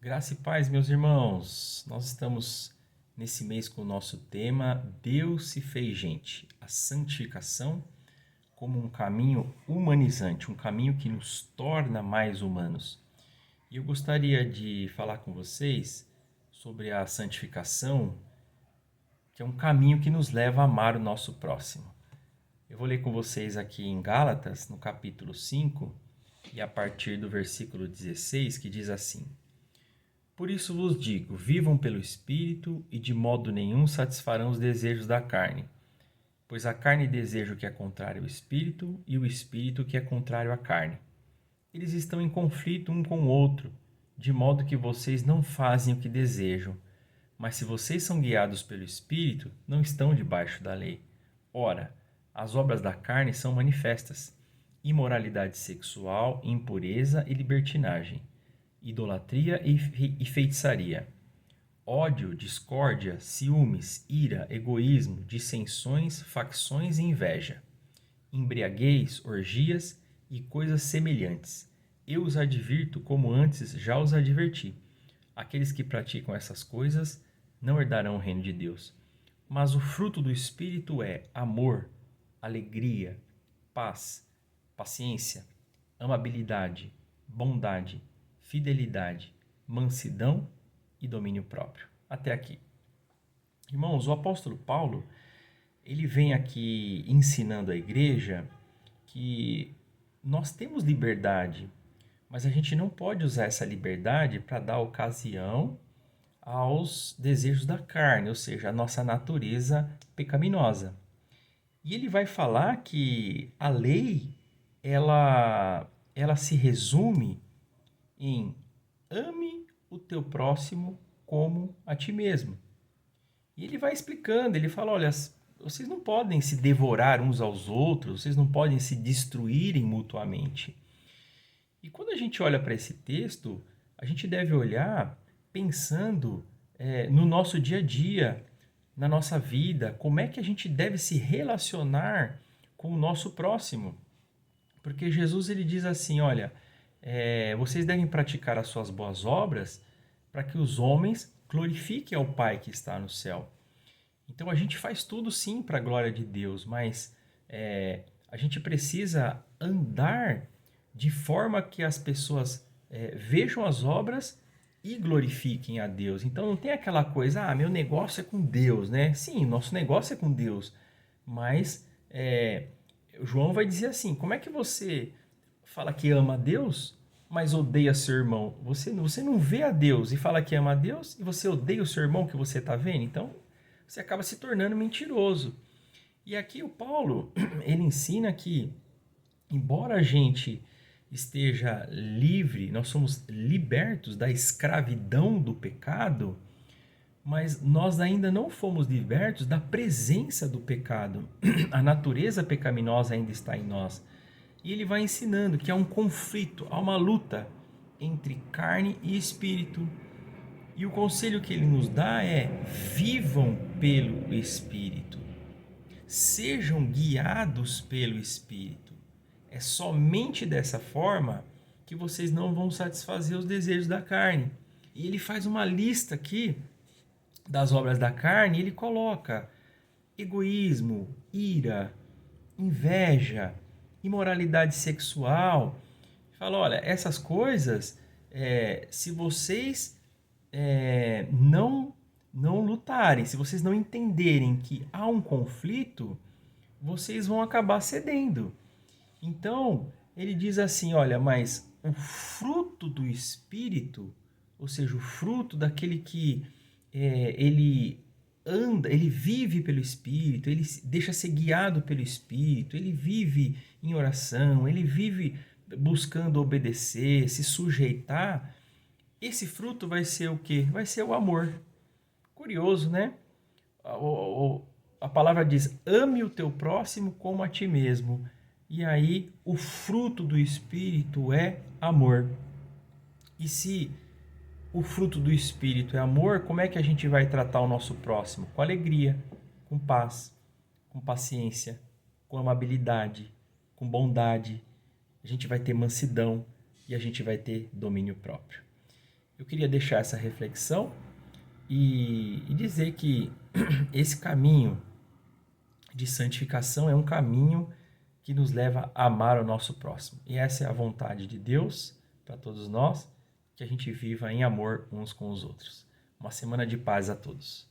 Graça e paz, meus irmãos. Nós estamos nesse mês com o nosso tema Deus se fez gente, a santificação como um caminho humanizante, um caminho que nos torna mais humanos. E eu gostaria de falar com vocês sobre a santificação, que é um caminho que nos leva a amar o nosso próximo. Eu vou ler com vocês aqui em Gálatas, no capítulo 5, e a partir do versículo 16, que diz assim: Por isso vos digo, vivam pelo Espírito e de modo nenhum satisfarão os desejos da carne. Pois a carne deseja o que é contrário ao Espírito e o Espírito o que é contrário à carne. Eles estão em conflito um com o outro, de modo que vocês não fazem o que desejam. Mas se vocês são guiados pelo Espírito, não estão debaixo da lei. Ora, as obras da carne são manifestas: imoralidade sexual, impureza e libertinagem, idolatria e feitiçaria, ódio, discórdia, ciúmes, ira, egoísmo, dissensões, facções e inveja, embriaguez, orgias e coisas semelhantes. Eu os advirto como antes já os adverti. Aqueles que praticam essas coisas não herdarão o reino de Deus. Mas o fruto do Espírito é amor, alegria, paz, paciência, amabilidade, bondade, fidelidade, mansidão e domínio próprio. Até aqui. Irmãos, o apóstolo Paulo, ele vem aqui ensinando a igreja que nós temos liberdade, mas a gente não pode usar essa liberdade para dar ocasião aos desejos da carne, ou seja, a nossa natureza pecaminosa. E ele vai falar que a lei, ela se resume em ame o teu próximo como a ti mesmo. E ele vai explicando, ele fala, olha, vocês não podem se devorar uns aos outros, vocês não podem se destruírem mutuamente. E quando a gente olha para esse texto, a gente deve olhar pensando no nosso dia a dia, na nossa vida, como é que a gente deve se relacionar com o nosso próximo. Porque Jesus ele diz assim, olha, vocês devem praticar as suas boas obras para que os homens glorifiquem ao Pai que está no céu. Então a gente faz tudo sim para a glória de Deus, mas a gente precisa andar de forma que as pessoas vejam as obras e glorifiquem a Deus. Então não tem aquela coisa, meu negócio é com Deus, né? Sim, nosso negócio é com Deus, mas João vai dizer assim, como é que você fala que ama a Deus, mas odeia seu irmão? Você não vê a Deus e fala que ama a Deus e você odeia o seu irmão que você está vendo? Então você acaba se tornando mentiroso. E aqui o Paulo, ele ensina que, embora a gente esteja livre, nós somos libertos da escravidão do pecado, mas nós ainda não fomos libertos da presença do pecado. A natureza pecaminosa ainda está em nós. E ele vai ensinando que há um conflito, há uma luta entre carne e espírito. E o conselho que ele nos dá é: vivam pelo Espírito, sejam guiados pelo Espírito. É somente dessa forma que vocês não vão satisfazer os desejos da carne. E ele faz uma lista aqui das obras da carne, e ele coloca egoísmo, ira, inveja, imoralidade sexual. Fala, olha, essas coisas, se vocês não lutarem, se vocês não entenderem que há um conflito, vocês vão acabar cedendo. Então, ele diz assim, olha, mas o fruto do Espírito, ou seja, o fruto daquele que ele anda, ele vive pelo Espírito, ele deixa ser guiado pelo Espírito, ele vive em oração, ele vive buscando obedecer, se sujeitar, esse fruto vai ser o quê? Vai ser o amor. Curioso, né? A palavra diz: ame o teu próximo como a ti mesmo. E aí, o fruto do Espírito é amor. E se o fruto do Espírito é amor, como é que a gente vai tratar o nosso próximo? Com alegria, com paz, com paciência, com amabilidade, com bondade. A gente vai ter mansidão e a gente vai ter domínio próprio. Eu queria deixar essa reflexão e dizer que esse caminho de santificação é um caminho que nos leva a amar o nosso próximo. E essa é a vontade de Deus para todos nós, que a gente viva em amor uns com os outros. Uma semana de paz a todos.